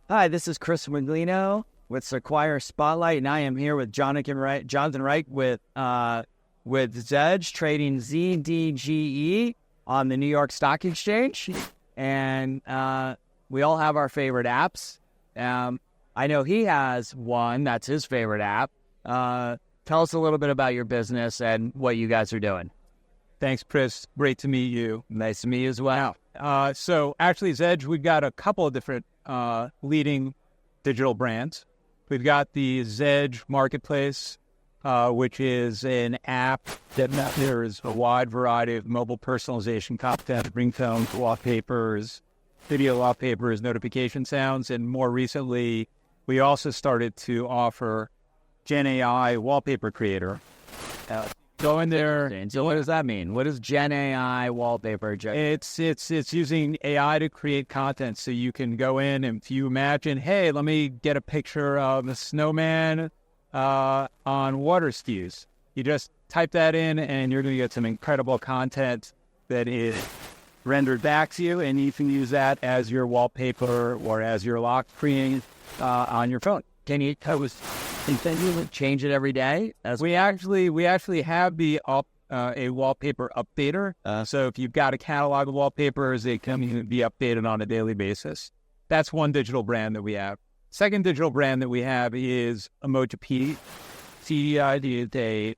Hi, this is Chris Miglino with Sequire Spotlight, and I am here with Jonathan Reich with Zedge trading ZDGE on the New York Stock Exchange, and we all have our favorite apps. I know he has one that's his favorite app. Tell us a little bit about your business and what you guys are doing. Thanks, Chris. Great to meet you. Nice to meet you as well. So actually, Zedge, we've got a couple of different leading digital brands. We've got the Zedge Marketplace, which is an app that there's a wide variety of mobile personalization content, ringtones, wallpapers, video wallpapers, notification sounds, and more recently, we also started to offer Gen AI Wallpaper Creator. Go in there. So what does that mean? What is Gen AI wallpaper? It's using AI to create content. So you can go in and if you imagine, hey, let me get a picture of a snowman on water skis. You just type that in and you're going to get some incredible content that is rendered back to you. And you can use that as your wallpaper or as your lock screen on your phone. Can you change it every day? We actually have the a wallpaper updater. So if you've got a catalog of wallpapers, they can be updated on a daily basis. That's one digital brand that we have. Second digital brand that we have is Emojipedia. CDI is a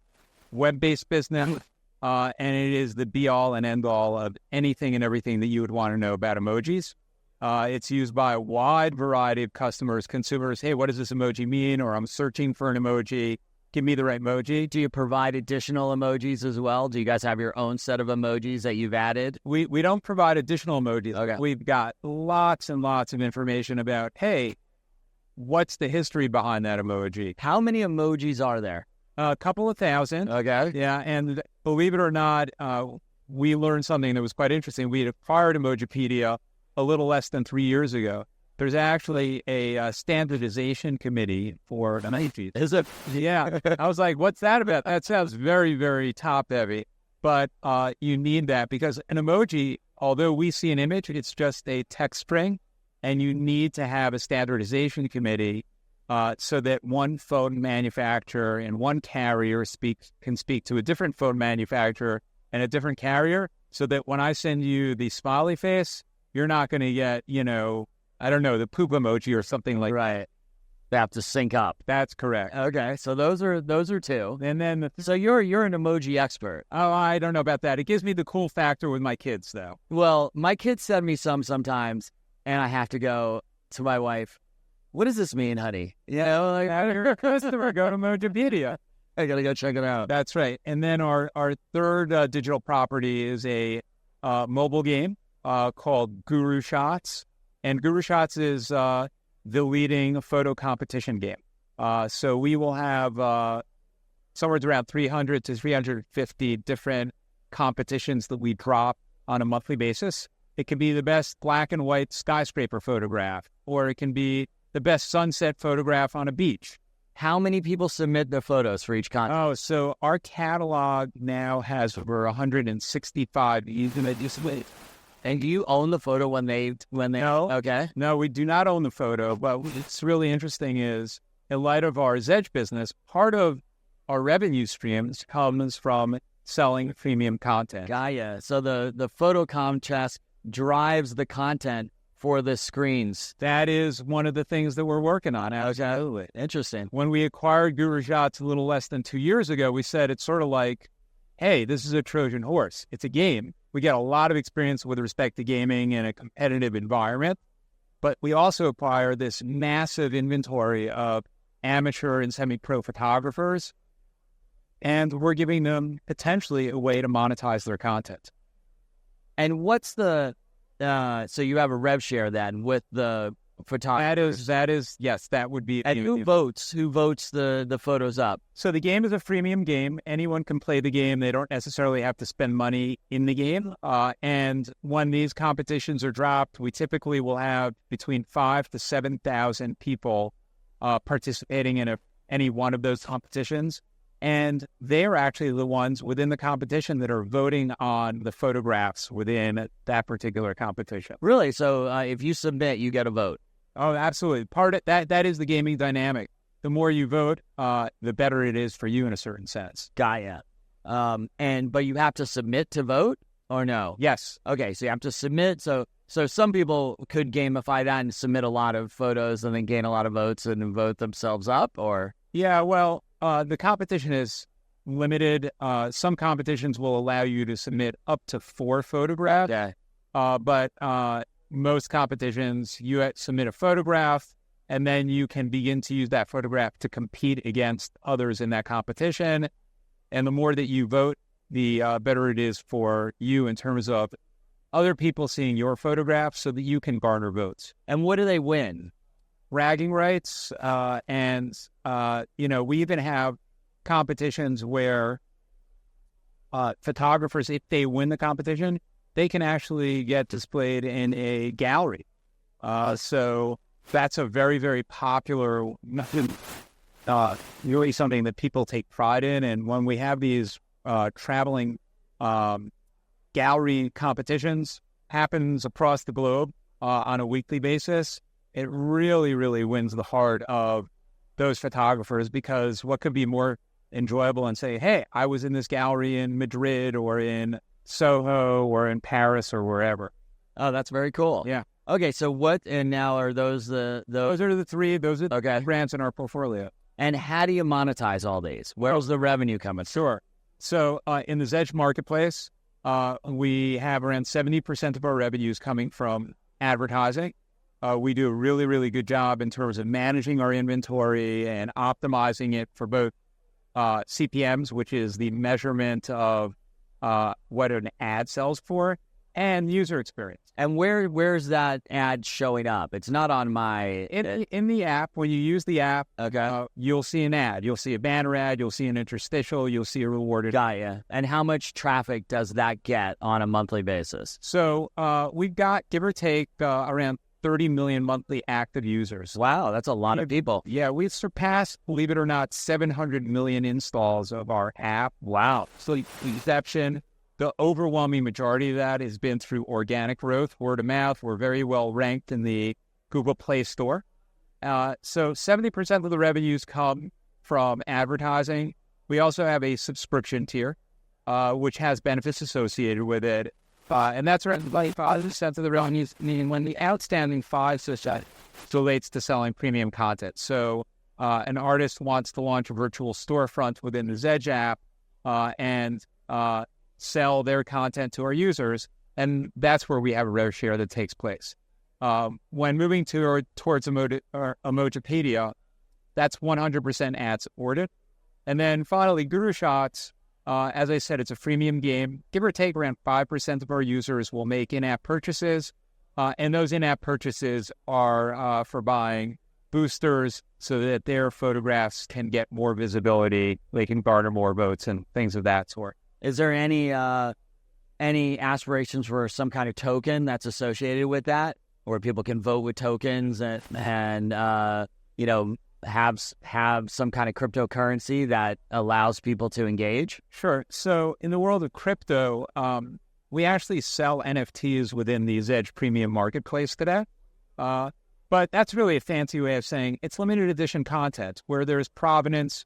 web-based business, and it is the be-all and end-all of anything and everything that you would want to know about emojis. It's used by a wide variety of customers, consumers. Hey, what does this emoji mean? Or I'm searching for an emoji. Give me the right emoji. Do you provide additional emojis as well? Do you guys have your own set of emojis that you've added? We don't provide additional emojis. Okay. We've got lots and lots of information about, hey, what's the history behind that emoji? How many emojis are there? A couple of thousand. Okay. Yeah, and believe it or not, we learned something that was quite interesting. We had acquired Emojipedia a little less than 3 years ago. There's actually a standardization committee for emojis. Is it? Yeah. I was like, what's that about? That sounds very, very top-heavy. But you need that because an emoji, although we see an image, it's just a text string, and you need to have a standardization committee so that one phone manufacturer and one carrier can speak to a different phone manufacturer and a different carrier so that when I send you the smiley face, you're not going to get, I don't know, the poop emoji or something like that. Right. They have to sync up. That's correct. Okay, so those are two. And then, so you're an emoji expert. Oh, I don't know about that. It gives me the cool factor with my kids, though. Well, my kids send me sometimes, and I have to go to my wife. What does this mean, honey? Like, you're a customer. Go to Emojipedia. I gotta go check it out. That's right. And then our third digital property is a mobile game called Guru Shots. And Guru Shots is the leading photo competition game. So we will have somewhere around 300 to 350 different competitions that we drop on a monthly basis. It can be the best black and white skyscraper photograph, or it can be the best sunset photograph on a beach. How many people submit their photos for each contest? Oh, so our catalog now has over 165 images. And do you own the photo when they? No. Okay. No, we do not own the photo. But what's really interesting is, in light of our Zedge business, part of our revenue streams comes from selling premium content. Gaia. So the photo contest drives the content for the screens. That is one of the things that we're working on. Absolutely. Interesting. When we acquired Guru Shots a little less than 2 years ago, we said it's sort of like, hey, this is a Trojan horse. It's a game. We get a lot of experience with respect to gaming in a competitive environment, but we also acquire this massive inventory of amateur and semi-pro photographers, and we're giving them potentially a way to monetize their content. And what's the so you have a rev share then with the photographers? That is yes, that would be. And who votes the photos up? So the game is a freemium game. Anyone can play the game. They don't necessarily have to spend money in the game. And when these competitions are dropped, we typically will have between 5,000 to 7,000 people participating in any one of those competitions. And they're actually the ones within the competition that are voting on the photographs within that particular competition. Really? So if you submit, you get a vote? Oh, absolutely. Part of that is the gaming dynamic. The more you vote, the better it is for you in a certain sense. Gaia. But you have to submit to vote or no? Yes. Okay, so you have to submit. So some people could gamify that and submit a lot of photos and then gain a lot of votes and then vote themselves up, or? Yeah, well, the competition is limited. Some competitions will allow you to submit up to 4 photographs. Yeah. But most competitions, you submit a photograph, and then you can begin to use that photograph to compete against others in that competition. And the more that you vote, the better it is for you in terms of other people seeing your photograph so that you can garner votes. And what do they win? Bragging rights. We even have competitions where photographers, if they win the competition, they can actually get displayed in a gallery. So that's a very, very popular, really something that people take pride in. And when we have these traveling gallery competitions happens across the globe on a weekly basis, it really, really wins the heart of those photographers, because what could be more enjoyable than say, hey, I was in this gallery in Madrid or in Soho or in Paris or wherever. Oh, that's very cool. Yeah. Okay, so and now are those the Those are the three brands in our portfolio. And how do you monetize all these? Where's the revenue coming? Sure. So in the Zedge marketplace, we have around 70% of our revenues coming from advertising. We do a really, really good job in terms of managing our inventory and optimizing it for both CPMs, which is the measurement of what an ad sells for, and user experience. And where's that ad showing up? It's not on my... In the app, when you use the app, okay. You'll see an ad. You'll see a banner ad. You'll see an interstitial. You'll see a rewarded... Gaia. And how much traffic does that get on a monthly basis? So we've got, give or take, around 30 million monthly active users. Wow, that's a lot of people. Yeah, we've surpassed, believe it or not, 700 million installs of our app. Wow. So the exception... The overwhelming majority of that has been through organic growth, word of mouth. We're very well ranked in the Google Play Store. So 70% of the revenues come from advertising. We also have a subscription tier, which has benefits associated with it. And that's around 5% of the revenues, meaning when the outstanding 5% relates to selling premium content. So an artist wants to launch a virtual storefront within the Zedge app and sell their content to our users, and that's where we have a rev share that takes place. When moving towards Emojipedia, that's 100% ad supported. And then finally, Guru Shots, as I said, it's a freemium game. Give or take, around 5% of our users will make in-app purchases, and those in-app purchases are for buying boosters so that their photographs can get more visibility, they can garner more votes and things of that sort. Is there any aspirations for some kind of token that's associated with that, where people can vote with tokens and have some kind of cryptocurrency that allows people to engage? Sure. So in the world of crypto, we actually sell NFTs within the Zedge Premium Marketplace today. But that's really a fancy way of saying it's limited edition content where there's provenance.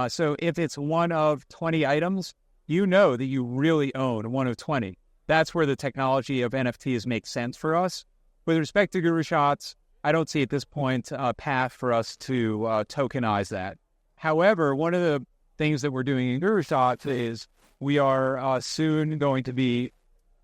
So if it's one of 20 items, you know that you really own one of 20. That's where the technology of NFTs makes sense for us. With respect to Guru Shots, I don't see at this point a path for us to tokenize that. However, one of the things that we're doing in Guru Shots is we are soon going to be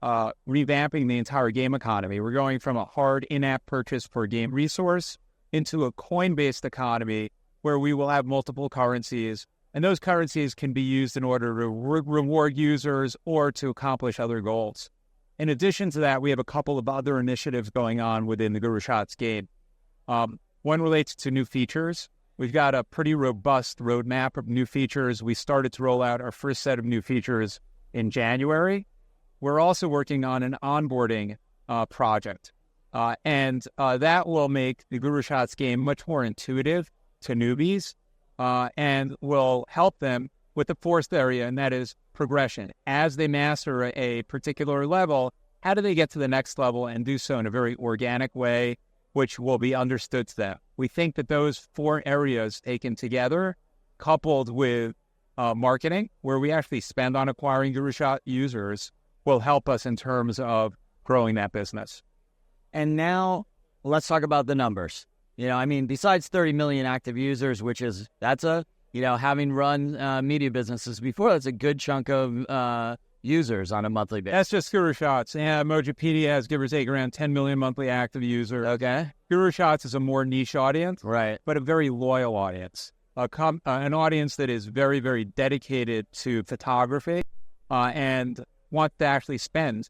revamping the entire game economy. We're going from a hard in-app purchase for a game resource into a coin-based economy where we will have multiple currencies, and those currencies can be used in order to reward users or to accomplish other goals. In addition to that, we have a couple of other initiatives going on within the Guru Shots game. One relates to new features. We've got a pretty robust roadmap of new features. We started to roll out our first set of new features in January. We're also working on an onboarding project, and that will make the Guru Shots game much more intuitive to newbies. And will help them with the fourth area, and that is progression. As they master a particular level, how do they get to the next level and do so in a very organic way which will be understood to them. We think that those 4 areas taken together, coupled with marketing, where we actually spend on acquiring GuruShot users, will help us in terms of growing that business. And now let's talk about the numbers. Besides 30 million active users, having run media businesses before, that's a good chunk of users on a monthly basis. That's just GuruShots. Yeah, Emojipedia has, give or take, around 10 million monthly active users. Okay. GuruShots is a more niche audience, right, but a very loyal audience. An audience that is very, very dedicated to photography and want to actually spend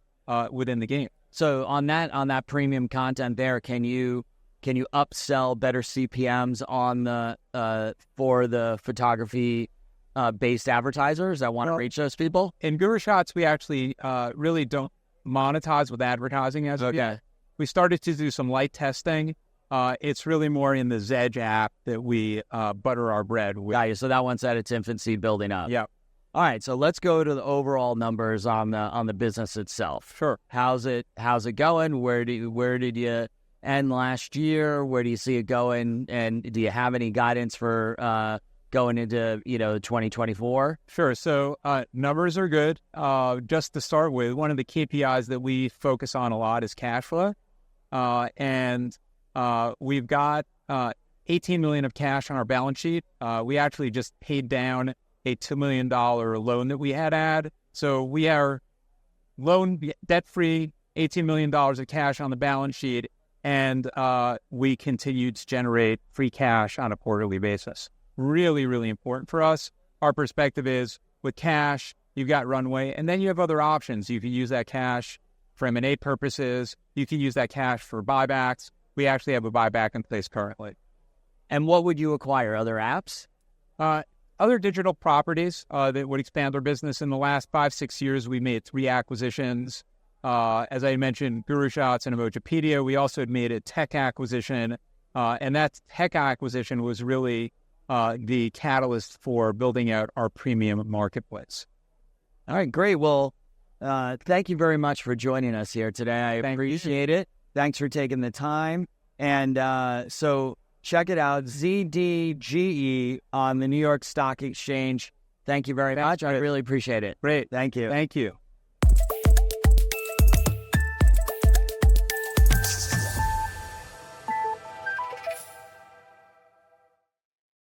within the game. So on that premium content there, can you upsell better CPMs on the for the photography based advertisers that want to reach those people? In GuruShots, we actually really don't monetize with advertising as of yet. We started to do some light testing. It's really more in the Zedge app that we butter our bread with. Got you. So that one's at its infancy, building up. Yeah. All right. So let's go to the overall numbers on the business itself. Sure. How's it going? Where did you end last year? Where do you see it going? And do you have any guidance for going into 2024? Sure. So numbers are good. Just to start with, one of the KPIs that we focus on a lot is cash flow, and we've got $18 million of cash on our balance sheet. We actually just paid down a $2 million loan that we had. So we are debt-free, $18 million of cash on the balance sheet, and we continue to generate free cash on a quarterly basis. Really, really important for us. Our perspective is, with cash, you've got runway, and then you have other options. You can use that cash for M&A purposes. You can use that cash for buybacks. We actually have a buyback in place currently. And what would you acquire? Other apps? Other digital properties that would expand our business. In the last 5-6 years, we made 3 acquisitions. As I mentioned, GuruShots and Emojipedia. We also had made a tech acquisition, and that tech acquisition was really the catalyst for building out our premium marketplace. All right, great. Well, thank you very much for joining us here today. I appreciate it. Thanks for taking the time. And so check it out, ZDGE on the New York Stock Exchange. Thank you very much. I really appreciate it. Great. Thank you. Thank you.